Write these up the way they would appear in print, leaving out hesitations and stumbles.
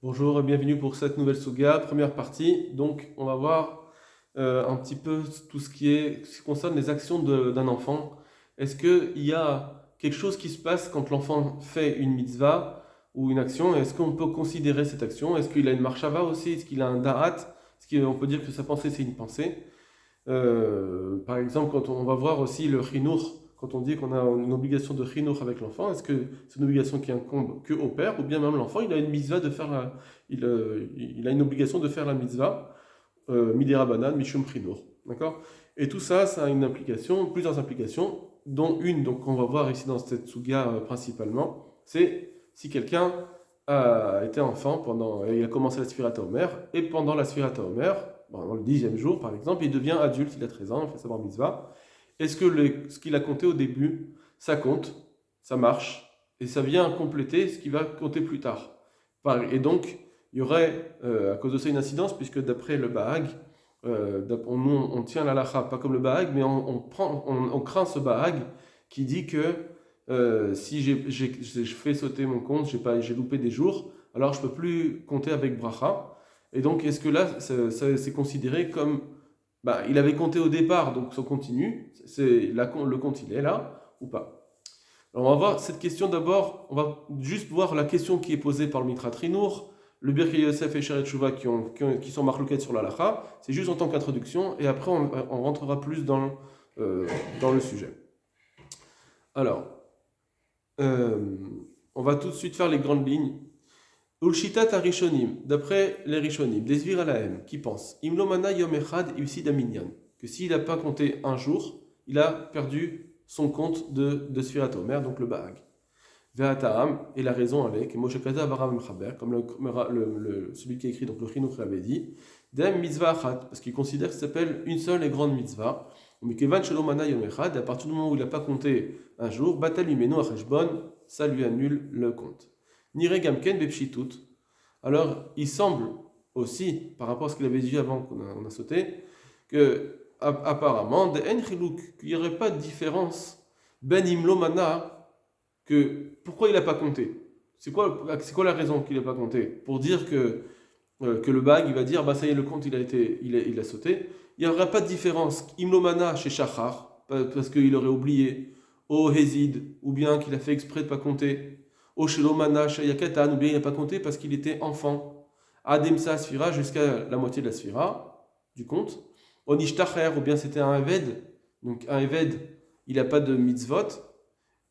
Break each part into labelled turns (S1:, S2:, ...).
S1: Bonjour et bienvenue pour cette nouvelle Suga, première partie. Donc, on va voir un petit peu tout ce qui concerne les actions d'un enfant. Est-ce qu'il y a quelque chose qui se passe quand l'enfant fait une mitzvah ou une action? Est-ce qu'on peut considérer cette action? Est-ce qu'il a une marshava aussi? Est-ce qu'il a un da'at? Est-ce qu'on peut dire que sa pensée c'est une pensée? Par exemple, quand on va voir aussi le chinour, quand on dit qu'on a une obligation de chinour avec l'enfant, est-ce que c'est une obligation qui incombe que au père, ou bien même l'enfant, il a une mitzvah de faire il a une obligation de faire la mitzvah, midera banan, mishum chinour, d'accord? Et tout ça, ça a une implication, plusieurs implications, dont une, donc qu'on va voir ici dans cette suga principalement, c'est si quelqu'un a été enfant pendant, il a commencé la Sfirata Omer, et pendant la Sfirata Omer, dans le 10e jour par exemple, il devient adulte, il a 13 ans, il fait sa bar mitzvah. Est-ce que ce qu'il a compté au début, ça compte, ça marche, et ça vient compléter ce qui va compter plus tard. Et donc, il y aurait à cause de ça une incidence, puisque d'après le Bahag, on tient la lacha, pas comme le Bahag, mais on craint ce Bahag qui dit que si je fais sauter mon compte, j'ai loupé des jours, alors je ne peux plus compter avec bracha. Et donc, est-ce que là, c'est considéré comme... Bah, il avait compté au départ, donc ça continue, le compte il est là, ou pas? Alors on va voir cette question d'abord, on va juste voir la question qui est posée par le Mitra Trinour, le Birkei Yosef et Sheret Shuvah qui sont marlouquettes sur la lacha, c'est juste en tant qu'introduction, et après on rentrera plus dans le sujet. Alors, euh, on va tout de suite faire les grandes lignes. Ulshitat Arishonim, d'après les Rishonim, Desvir Alahem, qui pense Imlomana Yom Echad Ibsid Aminyan, que s'il n'a pas compté un jour, il a perdu son compte de Sfirat Omer, donc le Bahag. Ve'ataam, et la raison avec, Moshe Kaza Avaram Mechaber, comme celui qui a écrit, donc le Chinuch l'avait dit, Dem Mitzvah Achat, parce qu'il considère que ça s'appelle une seule et grande mitzvah. Mais Kevan Shalomana Yom Echad, à partir du moment où il n'a pas compté un jour, Batal Imenu Acheshbon, ça lui annule le compte. Nire Gamken Bepshitut. Alors, il semble aussi, par rapport à ce qu'il avait dit avant qu'on a sauté, que apparemment, qu'il n'y aurait pas de différence ben imlomana, que pourquoi il n'a pas compté. C'est quoi la raison qu'il n'a pas compté? Pour dire que le bag, il va dire, bah ça y est, le compte, il a sauté. Il n'y aura pas de différence. Imlomana chez Shachar, parce qu'il aurait oublié, au Hezid, ou bien qu'il a fait exprès de ne pas compter. Au Shelomana chez Yakatan, ou bien il n'a pas compté parce qu'il était enfant. Ademsa Sfira, jusqu'à la moitié de la Sfira, du compte. Onishtacher, ou bien c'était un Eved. Donc un Eved, il n'a pas de mitzvot.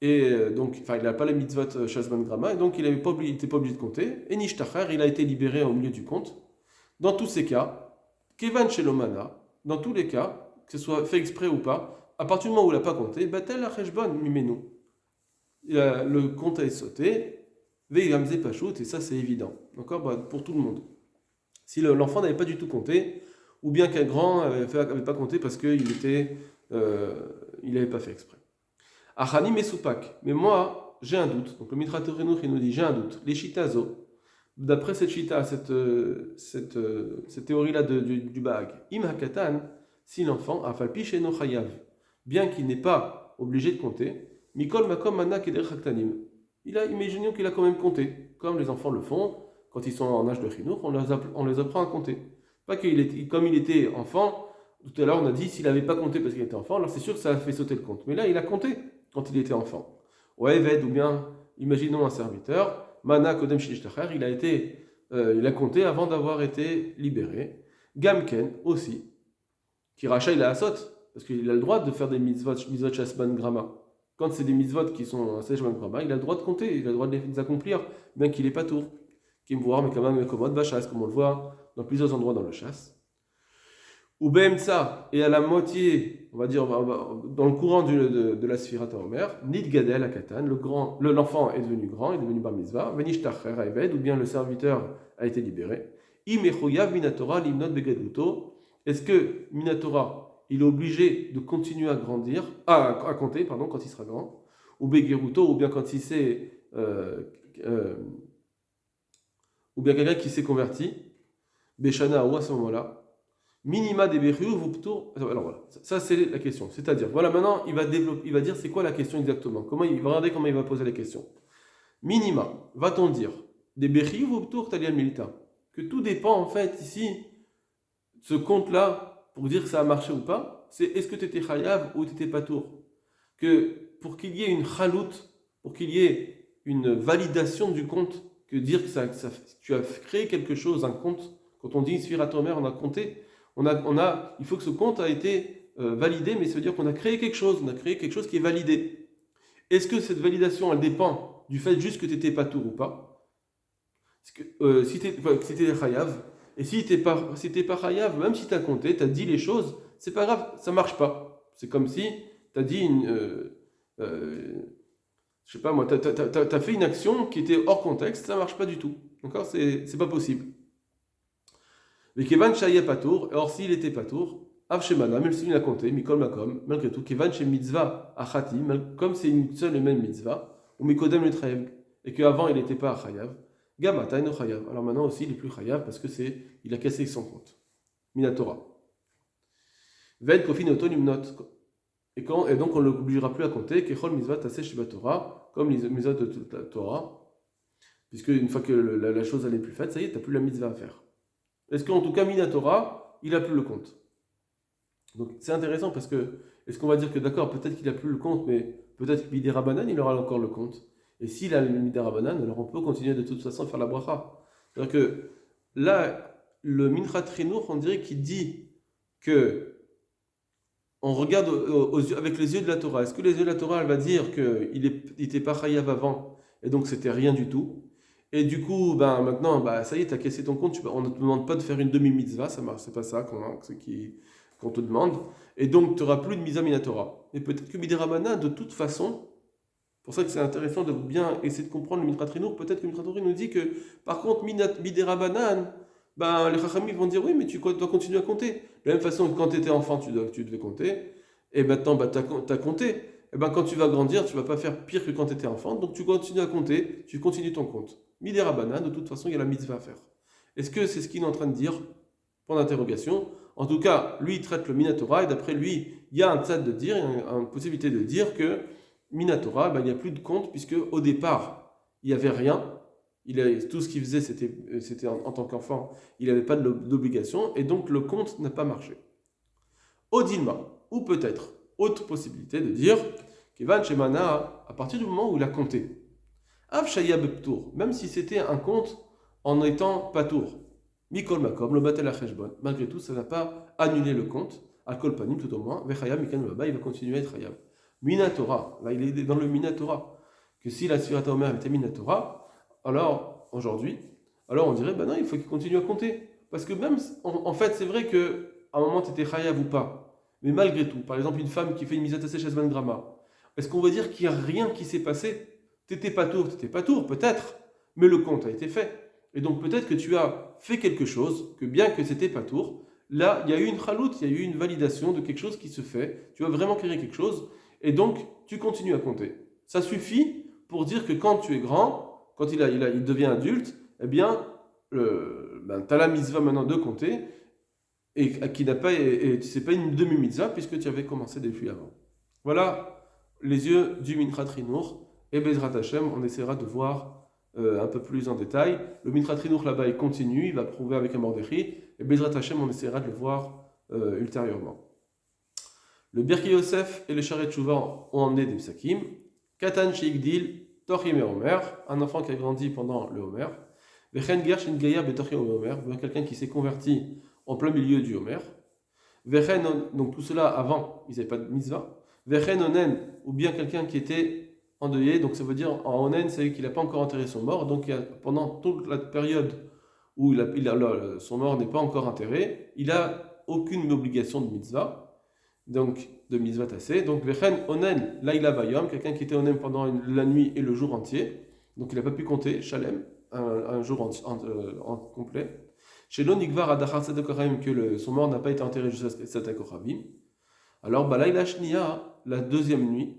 S1: Et donc, enfin, il n'a pas la mitzvot Shazman Grama, et donc il n'était pas obligé de compter. Et Nishtacher, il a été libéré au milieu du compte. Dans tous ces cas, Kevan Shelomana, dans tous les cas, que ce soit fait exprès ou pas, à partir du moment où il n'a pas compté, Batel Acheshbon Mimenu. Le compte est sauté, Veigamze Pachout, et ça c'est évident. D'accord, bah, pour tout le monde. Si l'enfant n'avait pas du tout compté, ou bien qu'un grand n'avait pas compté parce qu'il il n'avait pas fait exprès. Achanim et Soupak. Mais moi, j'ai un doute. Donc le Mitra Terenouch, il nous dit j'ai un doute. Les Shitazo, d'après cette Shita, cette théorie-là du Bahag, Im Hakatan, si l'enfant, Afalpi Sheno Chayav, bien qu'il n'est pas obligé de compter, Mikol Makom Mana Keder Haktanim. Imaginons qu'il a quand même compté, comme les enfants le font quand ils sont en âge de Chinour, on les apprend à compter. Pas comme il était enfant, tout à l'heure on a dit s'il n'avait pas compté parce qu'il était enfant, alors c'est sûr que ça a fait sauter le compte. Mais là, il a compté quand il était enfant. Ouais, Ved, ou bien, imaginons un serviteur, Mana Kodem Shinishtacher, il a compté avant d'avoir été libéré. Gamken aussi, qui racha il a asot, parce qu'il a le droit de faire des mitzvot shasban grama. Quand c'est des mitzvot qui sont shasban grama, il a le droit de compter, il a le droit de les accomplir, bien qu'il n'ait pas tour. Qui me voir, mais quand même, commode bachas, comme on le voit dans plusieurs endroits dans le chasse. Ou BMSA, et à la moitié, on va dire, dans le courant de la Sphirata Omer, Nid Gadel à Katan, l'enfant est devenu grand, il est devenu Bar Mitzvah, Venishtacher Eved, ou bien le serviteur a été libéré. Imechoyav Minatora Limnot Begaduto, est-ce que Minatora, il est obligé de continuer à grandir, à compter, pardon, quand il sera grand, ou Begeruto, ou bien quand il s'est. Ou bien quelqu'un qui s'est converti, Beshana ou à ce moment-là, minima des berriou vous plutôt. Alors voilà, ça c'est la question. C'est-à-dire, voilà maintenant il va dire c'est quoi la question exactement. Il va regarder comment il va poser la question. Minima, va-t-on dire des Bechiyuv ou Ptour Talian Milita. Que tout dépend en fait ici, ce compte-là, pour dire que ça a marché ou pas, c'est est-ce que tu étais Chayav ou tu étais Patour. Que pour qu'il y ait une chaloute, pour qu'il y ait une validation du compte, que dire que tu as créé quelque chose, un compte, quand on dit Sfirat Omer, on a compté, il faut que ce compte a été validé, mais ça veut dire qu'on a créé quelque chose, qui est validé. Est-ce que cette validation, elle dépend du fait juste que tu étais Patour ou pas? Si tu étais Chayav, et si tu n'es pas Chayav, même si tu as compté, tu as dit les choses, c'est pas grave, ça marche pas. C'est comme si tu as dit je sais pas moi, tu as fait une action qui était hors contexte, ça marche pas du tout. D'accord? C'est pas possible. Mais Kevan Shaya Patour, or s'il était Patour, Av Shemana, même s'il a compté, Mikol Makom, malgré tout, Kevan She Mitzvah Achati, comme c'est une seule et même mitzvah, ou Mikodem le Trayev, et qu'avant il n'était pas à Chayav, Gamata no Chayav. Alors maintenant aussi il est plus Chayav parce que il a cassé son compte. Minatora. Ved Kofin Otonimnot. Et donc on ne l'obligera plus à compter, Kechol Mitzvah Taseh Shiva Torah, comme les mitzvahs de toute la Torah, puisque une fois que la chose n'est plus faite, ça y est, tu n'as plus la mitzvah à faire. Est-ce qu'en tout cas, Minatora, il n'a plus le compte? Donc c'est intéressant parce que, est-ce qu'on va dire que d'accord, peut-être qu'il n'a plus le compte, mais peut-être que Midera Banan, il aura encore le compte. Et s'il a le Midera Banan, alors on peut continuer de toute façon à faire la bracha. C'est-à-dire que là, le Minchat Trinour, on dirait qu'il dit que on regarde avec les yeux de la Torah. Est-ce que les yeux de la Torah, elle va dire qu'il n'était pas chayav avant, et donc c'était rien du tout? Et du coup, maintenant, ça y est, tu as cassé ton compte, on ne te demande pas de faire une demi-mitzvah, ça marche, c'est pas ça qu'on te demande. Et donc, tu n'auras plus de mitzvah minatora. Et peut-être que Midera de toute façon, pour ça que c'est intéressant de bien essayer de comprendre le Minchat Trinour, peut-être que le Minchat Trinour nous dit que, par contre, Midera Banan, les Chachamim vont dire oui, mais tu dois continuer à compter. De la même façon que quand tu étais enfant, tu devais compter, et maintenant, tu as compté. Et quand tu vas grandir, tu ne vas pas faire pire que quand tu étais enfant, donc tu continues à compter, tu continues ton compte. Midera Banan, de toute façon, il y a la mitzvah à faire. Est-ce que c'est ce qu'il est en train de dire? Point d'interrogation. En tout cas, lui, il traite le Minatora, et d'après lui, il y a un tzad de dire, une possibilité de dire que Minatora, il n'y a plus de compte, puisque au départ, il n'y avait rien. Tout ce qu'il faisait, c'était en tant qu'enfant, il n'avait pas d'obligation, et donc le compte n'a pas marché. Odilma, ou peut-être, autre possibilité de dire, Kevan Shemana, à partir du moment où il a compté, Av Shaya Beptour, même si c'était un compte en étant patour, Mikol Makom, le Batel Acheshbon, malgré tout, ça n'a pas annulé le compte, Alkol Panim tout au moins, Vechayab Mikan Baba, il va continuer à être Hayab. Minatora, là il est dans le Minatora, que si la Sfirat Omer était Minatora, alors aujourd'hui, alors on dirait, non, il faut qu'il continue à compter. Parce que même, en fait, c'est vrai qu'à un moment tu étais Chayav ou pas, mais malgré tout, par exemple, une femme qui fait une misat chez Shazman Grama, est-ce qu'on va dire qu'il n'y a rien qui s'est passé? T'étais pas tour, peut-être, mais le compte a été fait. Et donc peut-être que tu as fait quelque chose, que bien que c'était pas tour, là, il y a eu une chaloute, il y a eu une validation de quelque chose qui se fait, tu as vraiment créé quelque chose, et donc tu continues à compter. Ça suffit pour dire que quand tu es grand, quand il devient adulte, eh bien, tu as la mitzvah maintenant de compter, et c'est pas une demi-mitzvah, puisque tu avais commencé depuis avant. Voilà les yeux du Minchat Trinour, et Bezrat Hashem, on essaiera de voir un peu plus en détail. Le Minchat Trinour là-bas, il continue, il va prouver avec un Mordechai, et Bezrat Hashem, on essaiera de le voir ultérieurement. Le Birkei Yosef et le Sharet Tshuva ont emmené des psakim. Katan Sheikdil, Tochim et Omer, un enfant qui a grandi pendant le Homer. Vechen Gershin Gayer Betochim et Omer, quelqu'un qui s'est converti en plein milieu du Homer. Vechen, donc tout cela avant, ils n'avaient pas de mitzvah. Vechen Onen, ou bien quelqu'un qui était endeuillé, donc ça veut dire en Onen, c'est qu'il n'a pas encore enterré son mort, donc pendant toute la période où son mort n'est pas encore enterré, il n'a aucune obligation de mitzvah, donc de mitzvah tassé. Donc Vechen Onen Laila Vayom, quelqu'un qui était Onen pendant la nuit et le jour entier, donc il n'a pas pu compter, Shalem, un jour en complet. Chez l'Onigvar Adachar Sadekorabim, que son mort n'a pas été enterré jusqu'à Sadekorabim. Alors, Laila Shnia, la deuxième nuit,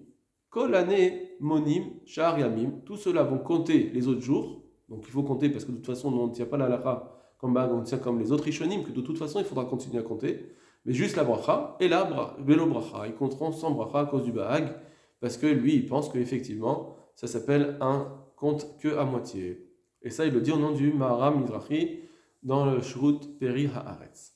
S1: Kol année Monim, Shahar Yamim, tous ceux-là vont compter les autres jours. Donc il faut compter parce que de toute façon, on ne tient pas la halakha on tient comme les autres Rishonim, que de toute façon, il faudra continuer à compter. Mais juste la bracha et la vélo bracha. Ils compteront sans bracha à cause du Bahag, parce que lui, il pense qu'effectivement, ça s'appelle un compte que à moitié. Et ça, il le dit au nom du Maharam Mizrahi dans le Shurut Peri Haaretz.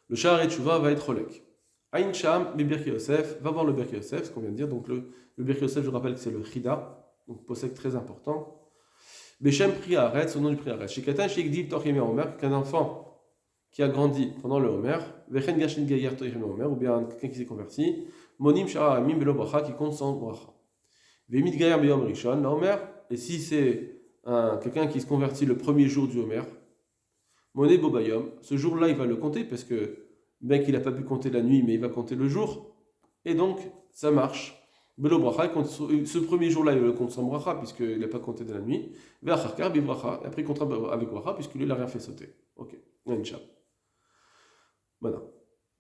S1: Le Sha'arei Tshuva va être Rolek. Aïn Sham, Birkei Yosef, va voir le Birkei Yosef, ce qu'on vient de dire. Donc le Birkei Yosef, je rappelle que c'est le Chida, donc possède très important. Beshem Pri Haaretz, au nom du Pri Haaretz. Shekatan Shekdiv Toch Yemei Omer, qu'un enfant qui a grandi pendant le Homer, Vechen Gashin Gayer Toch Yemei Omer, ou bien quelqu'un qui s'est converti, Monim Shara Amim Belo Bracha, qui compte sans bracha. Vemit Gayer Beyom Rishon, la Homer, et si c'est quelqu'un qui se convertit le premier jour du Homer, Moné Bobayom, ce jour-là il va le compter parce que bien qu'il n'a pas pu compter la nuit, mais il va compter le jour, et donc ça marche. Belo bracha, ce premier jour-là il le compte sans bracha puisqu'il n'a pas compté de la nuit. Ve'acharkar bi bracha, et après il comptera avec bracha puisque lui il n'a rien fait sauter. Ok, il y a une chape. Voilà.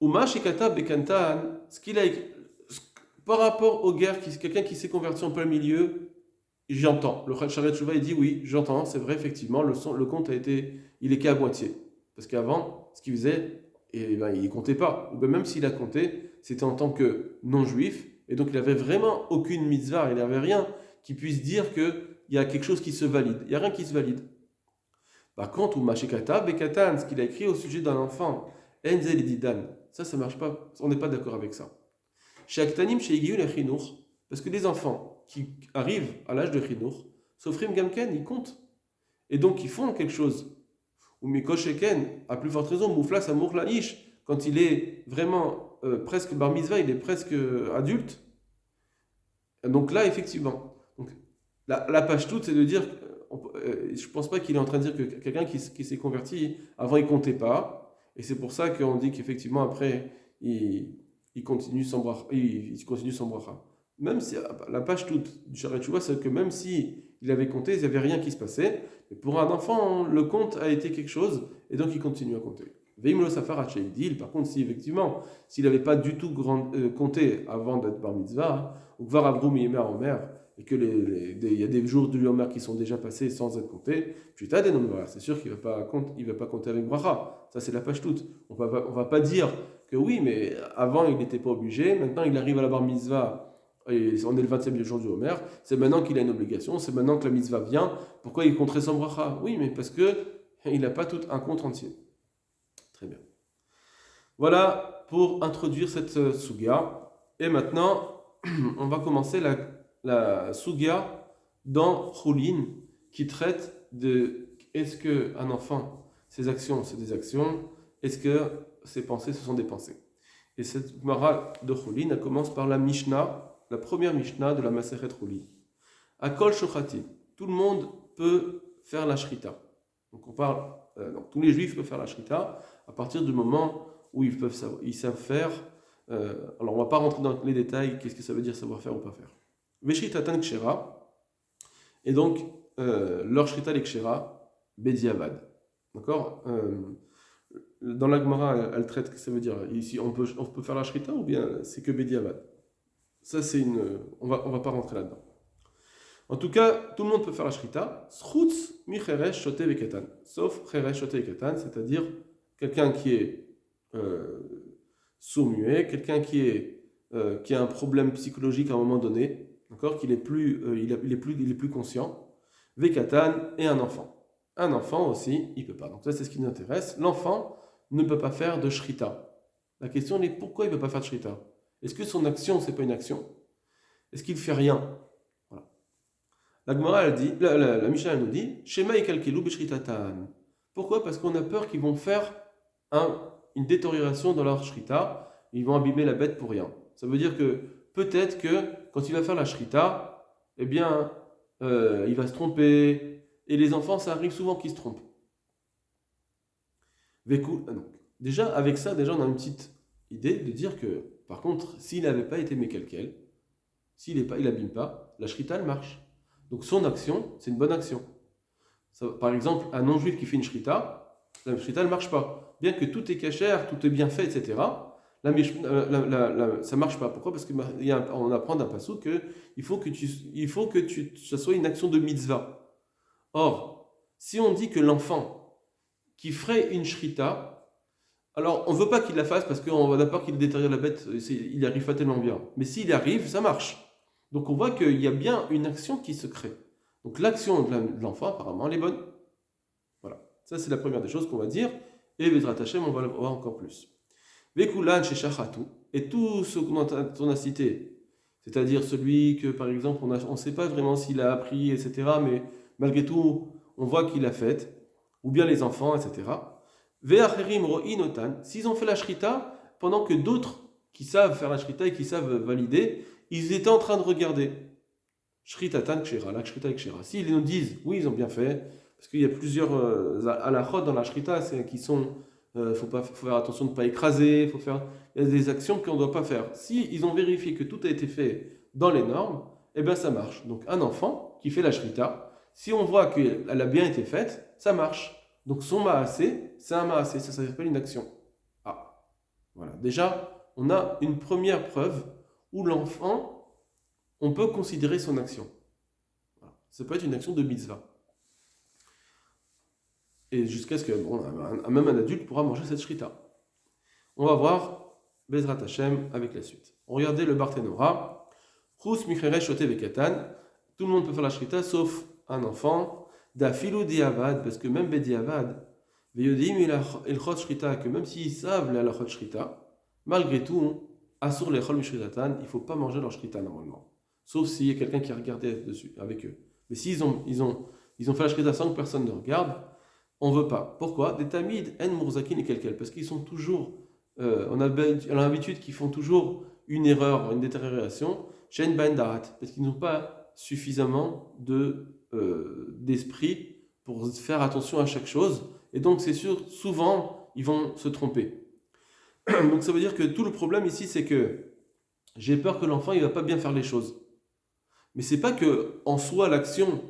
S1: Uma shikata bekantan, ce qu'il a écrit, par rapport aux guerres, quelqu'un qui s'est converti en plein milieu. J'entends. Le Sha'arei Tshuva, il dit oui, j'entends, c'est vrai, effectivement, le compte il est qu'à moitié. Parce qu'avant, ce qu'il faisait, il ne comptait pas. Ou bien même s'il a compté, c'était en tant que non-juif, et donc il n'avait vraiment aucune mitzvah, il n'avait rien qui puisse dire qu'il y a quelque chose qui se valide. Il n'y a rien qui se valide. Par contre, ou Mashikata, Bekatan, ce qu'il a écrit au sujet d'un enfant, Enzel Didan, ça ne marche pas, on n'est pas d'accord avec ça. Chez Aktanim, chez Igiyul et Chinour, parce que les enfants qui arrivent à l'âge de Chinour, Sofrim Gamken, ils comptent. Et donc ils font quelque chose. Ou Mikosheken, à plus forte raison, Mouflas Amour Laïch, quand il est vraiment presque bar mitzvah, il est presque adulte. Donc là, effectivement. Donc, la page toute, c'est de dire, je ne pense pas qu'il est en train de dire que quelqu'un qui s'est converti, avant il ne comptait pas. Et c'est pour ça qu'on dit qu'effectivement, après, il continue sans bracha. Même si la page toute du Sha'arei Tshuva, c'est que même si il avait compté, il n'y avait rien qui se passait. Mais pour un enfant, le compte a été quelque chose, et donc il continue à compter. Veimlo Safar Hacheidil, par contre, si effectivement, s'il n'avait pas du tout compté avant d'être bar mitzvah, ou Kvar Avrum Yemer Omer, et que il y a des jours du Homer qui sont déjà passés sans être comptés, putain, c'est sûr qu'il ne va pas compter avec bracha. Ça, c'est la page toute. On va pas dire que oui, mais avant, il n'était pas obligé, maintenant, il arrive à la bar mitzvah. Et on est le 20e jour du Homer, c'est maintenant qu'il a une obligation, c'est maintenant que la mitzvah vient, pourquoi il compterait sans bracha? Oui, mais parce que il n'a pas tout un compte entier. Très bien. Voilà pour introduire cette sugya. Et maintenant, on va commencer la sugya dans Choulin, qui traite de est-ce qu'un enfant, ses actions, c'est des actions, est-ce que ses pensées, ce sont des pensées. Et cette Gemara de Choulin, elle commence par la Mishnah, la première Mishnah de la Masechet Choulin. Akol Shochati, tout le monde peut faire la shrita. Donc on parle, tous les juifs peuvent faire la shrita à partir du moment où ils savent faire. Alors on ne va pas rentrer dans les détails, qu'est-ce que ça veut dire savoir faire ou pas faire. Veshritatan kshera, et donc leur shrita les kshera, bediavad. D'accord. Dans la Gemara, elle traite que ça veut dire ici on peut faire la shrita ou bien c'est que bediavad. Ça, on va pas rentrer là-dedans. En tout cas, tout le monde peut faire la shrita. Schutz mi cheresh shote veketan. Sauf cheresh shote veketan, c'est-à-dire quelqu'un qui est sourd-muet, quelqu'un qui a un problème psychologique à un moment donné, d'accord, qu'il est plus, il est plus conscient. Vekatan et un enfant. Un enfant aussi, il peut pas. Donc ça, c'est ce qui nous intéresse. L'enfant ne peut pas faire de shrita. La question est pourquoi il ne peut pas faire de shrita? Est-ce que son action, c'est pas une action? Est-ce qu'il fait rien? Voilà. La Gemara, elle dit, la Mishnah, elle nous dit, Shema ikalkelu b'shritatan. Pourquoi? Parce qu'on a peur qu'ils vont faire une détérioration dans leur shrita, ils vont abîmer la bête pour rien. Ça veut dire que peut-être que quand il va faire la shrita, eh bien, il va se tromper. Et les enfants, ça arrive souvent qu'ils se trompent. Déjà, avec ça, on a une petite idée de dire que, par contre, s'il n'avait pas été mekelkel, il n'abîme pas, la shrita, elle marche. Donc son action, c'est une bonne action. Par exemple, un non-juif qui fait une shrita, la shrita, elle ne marche pas. Bien que tout est cachère, tout est bien fait, etc., ça ne marche pas. Pourquoi? Parce qu'on apprend d'un passou qu'il faut que ça soit une action de mitzvah. Or, si on dit que l'enfant qui ferait une shrita, alors on ne veut pas qu'il la fasse parce qu'on va d'abord qu'il détériore la bête, il n'y arrive pas tellement bien. Mais s'il arrive, ça marche. Donc on voit qu'il y a bien une action qui se crée. Donc l'action de l'enfant, apparemment, elle est bonne. Voilà. Ça, c'est la première des choses qu'on va dire. Et Bezrat Hashem, on va le voir encore plus. Vekulan chez Shachatu. Et tout ce qu'on a cité, c'est-à-dire celui que, par exemple, on ne sait pas vraiment s'il a appris, etc., mais malgré tout, on voit qu'il a fait, ou bien les enfants, etc. Ve'acherim ro'inotan, s'ils ont fait la shrita, pendant que d'autres qui savent faire la shrita et qui savent valider, ils étaient en train de regarder. Shritatan kshera, la shrita kshera. S'ils nous disent, oui, ils ont bien fait, parce qu'il y a plusieurs halachot dans la shrita qui sont, faut faire attention de ne pas écraser, il y a des actions qu'on ne doit pas faire. Si ils ont vérifié que tout a été fait dans les normes, eh bien ça marche. Donc un enfant qui fait la shrita, si on voit qu'elle a bien été faite, ça marche. Donc son maasé, c'est un maasé, ça s'appelle une action. Ah, voilà. Déjà, on a une première preuve où l'enfant, on peut considérer son action. Voilà. Ça peut être une action de mitzvah. Et jusqu'à ce que même un adulte pourra manger cette shrita. On va voir Bezrat Hashem avec la suite. On regardait le Barthénora. Chus Michere Shote Vekatan. Tout le monde peut faire la shrita sauf un enfant. Dafilu Diavad, parce que même Bediavad, Veyodim il Chot Shrita, que même s'ils savent la Chot Shrita, malgré tout, Asur Lechol Mishritatan, il ne faut pas manger leur shrita normalement. Sauf s'il y a quelqu'un qui a regardé dessus avec eux. Mais s'ils ont fait la shrita sans que personne ne regarde, on ne veut pas. Pourquoi? Des tamid en murzakin et quelqu'un. Parce qu'ils sont toujours, on a l'habitude qu'ils font toujours une erreur, une détérioration, shen ben darat, parce qu'ils n'ont pas suffisamment d'esprit pour faire attention à chaque chose. Et donc c'est sûr, souvent, ils vont se tromper. Donc ça veut dire que tout le problème ici, c'est que j'ai peur que l'enfant, il ne va pas bien faire les choses. Mais c'est pas que en soi, l'action...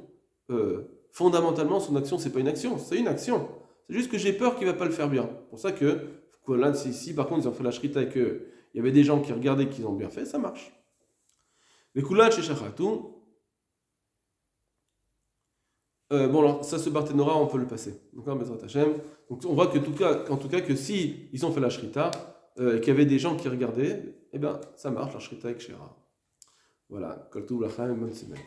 S1: fondamentalement, son action, c'est pas une action, c'est une action. C'est juste que j'ai peur qu'il va pas le faire bien. C'est pour ça que, là, si par contre ils ont fait la shrita et qu'il y avait des gens qui regardaient qu'ils ont bien fait, ça marche. Mais Kula chez Shachatou, bon, alors ça, ce Barthénora, on peut le passer. Donc, on voit que, en tout cas, que si ils ont fait la shrita et qu'il y avait des gens qui regardaient, eh bien, ça marche, la shrita avec Shera. Voilà, Koltou Lachem, bonne semaine.